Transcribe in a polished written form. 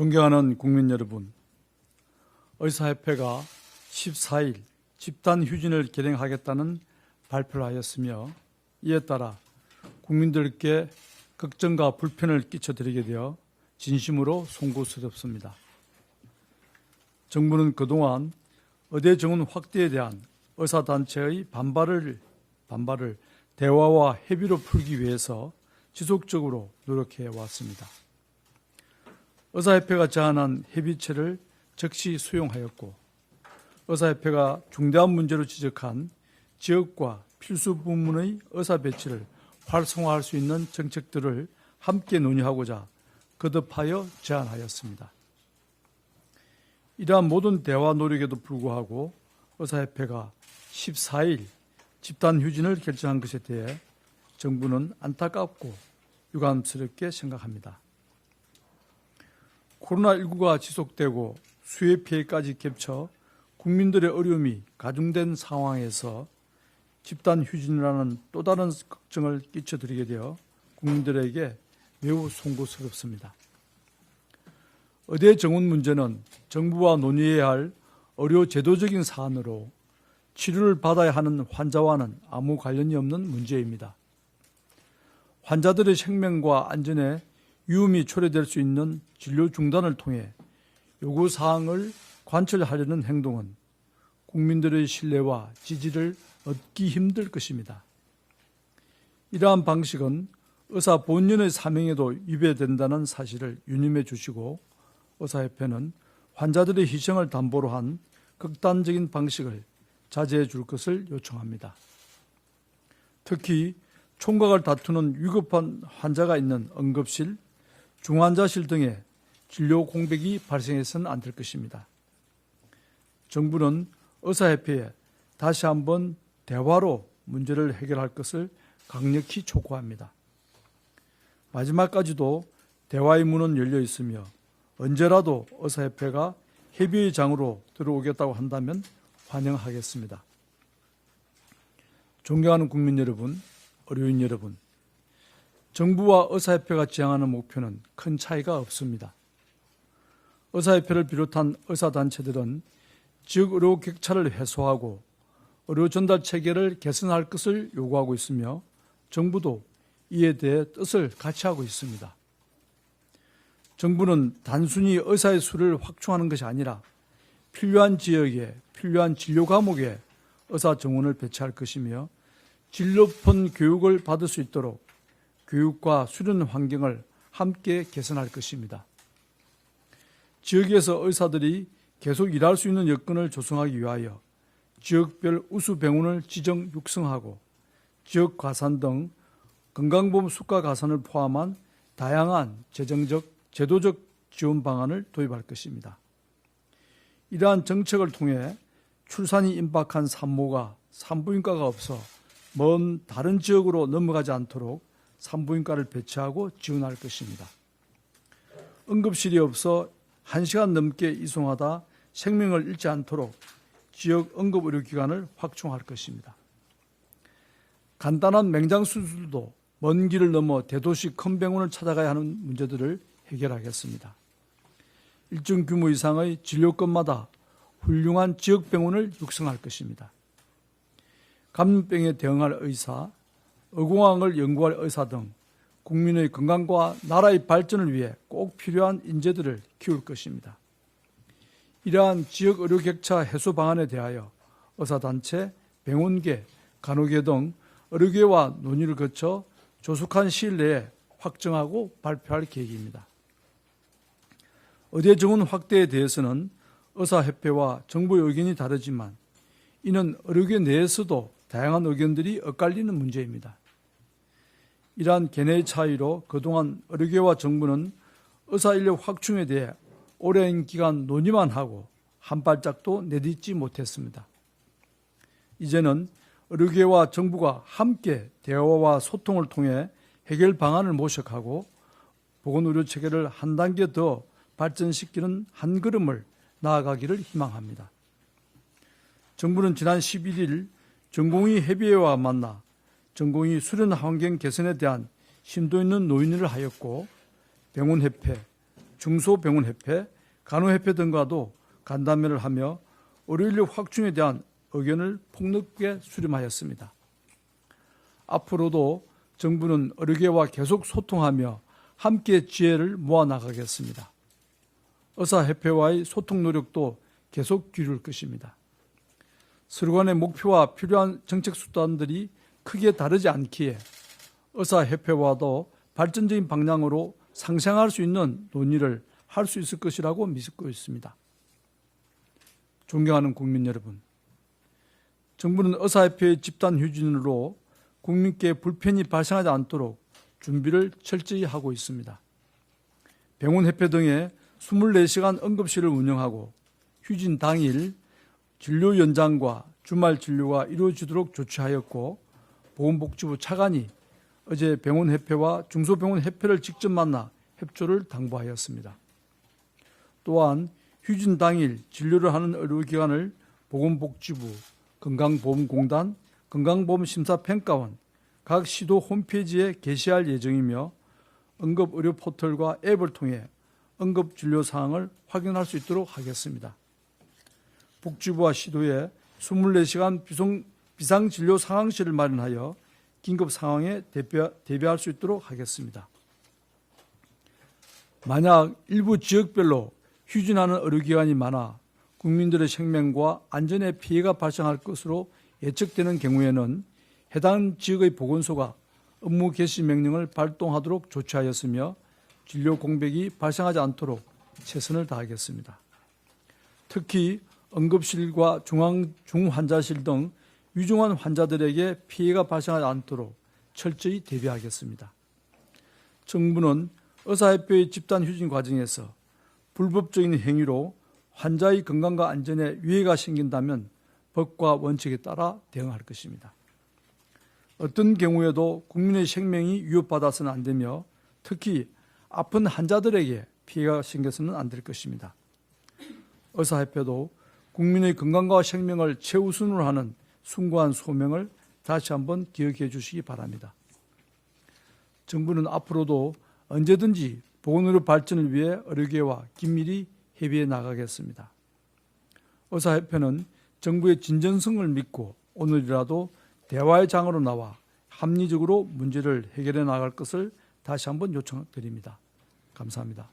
존경하는 국민 여러분, 의사협회가 14일 집단 휴진을 결행하겠다는 발표를 하였으며 이에 따라 국민들께 걱정과 불편을 끼쳐드리게 되어 진심으로 송구스럽습니다. 정부는 그동안 의대 정원 확대에 대한 의사단체의 반발을 대화와 협의로 풀기 위해서 지속적으로 노력해 왔습니다. 의사협회가 제안한 협의체를 즉시 수용하였고, 의사협회가 중대한 문제로 지적한 지역과 필수 부문의 의사 배치를 활성화할 수 있는 정책들을 함께 논의하고자 거듭하여 제안하였습니다. 이러한 모든 대화 노력에도 불구하고 의사협회가 14일 집단 휴진을 결정한 것에 대해 정부는 안타깝고 유감스럽게 생각합니다. 코로나19가 지속되고 수해 피해까지 겹쳐 국민들의 어려움이 가중된 상황에서 집단 휴진이라는 또 다른 걱정을 끼쳐드리게 되어 국민들에게 매우 송구스럽습니다. 의대 정원 문제는 정부와 논의해야 할 의료 제도적인 사안으로 치료를 받아야 하는 환자와는 아무 관련이 없는 문제입니다. 환자들의 생명과 안전에 위험이 초래될 수 있는 진료 중단을 통해 요구사항을 관철하려는 행동은 국민들의 신뢰와 지지를 얻기 힘들 것입니다. 이러한 방식은 의사 본연의 사명에도 위배된다는 사실을 유념해 주시고 의사협회는 환자들의 희생을 담보로 한 극단적인 방식을 자제해 줄 것을 요청합니다. 특히 총각을 다투는 위급한 환자가 있는 응급실, 중환자실 등의 진료 공백이 발생해서는 안 될 것입니다. 정부는 의사협회에 다시 한번 대화로 문제를 해결할 것을 강력히 촉구합니다. 마지막까지도 대화의 문은 열려 있으며 언제라도 의사협회가 협의의 장으로 들어오겠다고 한다면 환영하겠습니다. 존경하는 국민 여러분, 의료인 여러분, 정부와 의사협회가 지향하는 목표는 큰 차이가 없습니다. 의사협회를 비롯한 의사단체들은 지역 의료 격차를 해소하고 의료 전달 체계를 개선할 것을 요구하고 있으며 정부도 이에 대해 뜻을 같이 하고 있습니다. 정부는 단순히 의사의 수를 확충하는 것이 아니라 필요한 지역에 필요한 진료 과목에 의사 정원을 배치할 것이며 진로폰 교육을 받을 수 있도록 교육과 수련 환경을 함께 개선할 것입니다. 지역에서 의사들이 계속 일할 수 있는 여건을 조성하기 위하여 지역별 우수 병원을 지정 육성하고 지역 가산 등 건강보험 수가 가산을 포함한 다양한 재정적, 제도적 지원 방안을 도입할 것입니다. 이러한 정책을 통해 출산이 임박한 산모가 산부인과가 없어 먼 다른 지역으로 넘어가지 않도록 산부인과를 배치하고 지원할 것입니다. 응급실이 없어 1시간 넘게 이송하다 생명을 잃지 않도록 지역 응급의료기관을 확충할 것입니다. 간단한 맹장수술도 먼 길을 넘어 대도시 큰 병원을 찾아가야 하는 문제들을 해결하겠습니다. 일정 규모 이상의 진료권마다 훌륭한 지역병원을 육성할 것입니다. 감염병에 대응할 의사, 의공학을 연구할 의사 등 국민의 건강과 나라의 발전을 위해 꼭 필요한 인재들을 키울 것입니다. 이러한 지역 의료 격차 해소 방안에 대하여 의사단체, 병원계, 간호계 등 의료계와 논의를 거쳐 조속한 시일 내에 확정하고 발표할 계획입니다. 의대 정원 확대에 대해서는 의사협회와 정부의 의견이 다르지만 이는 의료계 내에서도 다양한 의견들이 엇갈리는 문제입니다. 이러한 견해의 차이로 그동안 의료계와 정부는 의사인력 확충에 대해 오랜 기간 논의만 하고 한 발짝도 내딛지 못했습니다. 이제는 의료계와 정부가 함께 대화와 소통을 통해 해결 방안을 모색하고 보건의료체계를 한 단계 더 발전시키는 한 걸음을 나아가기를 희망합니다. 정부는 지난 11일 전공의 협의회와 만나 전공의 수련 환경 개선에 대한 심도 있는 논의를 하였고 병원협회, 중소병원협회, 간호협회 등과도 간담회를 하며 의료인력 확충에 대한 의견을 폭넓게 수렴하였습니다. 앞으로도 정부는 의료계와 계속 소통하며 함께 지혜를 모아나가겠습니다. 의사협회와의 소통 노력도 계속 기울일 것입니다. 서로 간의 목표와 필요한 정책 수단들이 크게 다르지 않기에 의사협회와도 발전적인 방향으로 상생할 수 있는 논의를 할 수 있을 것이라고 믿고 있습니다. 존경하는 국민 여러분, 정부는 의사협회의 집단 휴진으로 국민께 불편이 발생하지 않도록 준비를 철저히 하고 있습니다. 병원협회 등의 24시간 응급실을 운영하고 휴진 당일 진료 연장과 주말 진료가 이루어지도록 조치하였고, 보건복지부 차관이 어제 병원협회와 중소병원협회를 직접 만나 협조를 당부하였습니다. 또한 휴진 당일 진료를 하는 의료기관을 보건복지부, 건강보험공단, 건강보험심사평가원, 각 시도 홈페이지에 게시할 예정이며 응급의료 포털과 앱을 통해 응급진료 사항을 확인할 수 있도록 하겠습니다. 복지부와 시도에 24시간 비상진료 상황실을 마련하여 긴급 상황에 대비할 수 있도록 하겠습니다. 만약 일부 지역별로 휴진하는 의료기관이 많아 국민들의 생명과 안전에 피해가 발생할 것으로 예측되는 경우에는 해당 지역의 보건소가 업무 개시 명령을 발동하도록 조치하였으며 진료 공백이 발생하지 않도록 최선을 다하겠습니다. 특히 응급실과 중환자실 등 위중한 환자들에게 피해가 발생하지 않도록 철저히 대비하겠습니다. 정부는 의사협회의 집단 휴진 과정에서 불법적인 행위로 환자의 건강과 안전에 위해가 생긴다면 법과 원칙에 따라 대응할 것입니다. 어떤 경우에도 국민의 생명이 위협받아서는 안 되며 특히 아픈 환자들에게 피해가 생겨서는 안 될 것입니다. 의사협회도 국민의 건강과 생명을 최우선으로 하는 숭고한 소명을 다시 한번 기억해 주시기 바랍니다. 정부는 앞으로도 언제든지 보건의료 발전을 위해 의료계와 긴밀히 협의해 나가겠습니다. 의사협회는 정부의 진정성을 믿고 오늘이라도 대화의 장으로 나와 합리적으로 문제를 해결해 나갈 것을 다시 한번 요청드립니다. 감사합니다.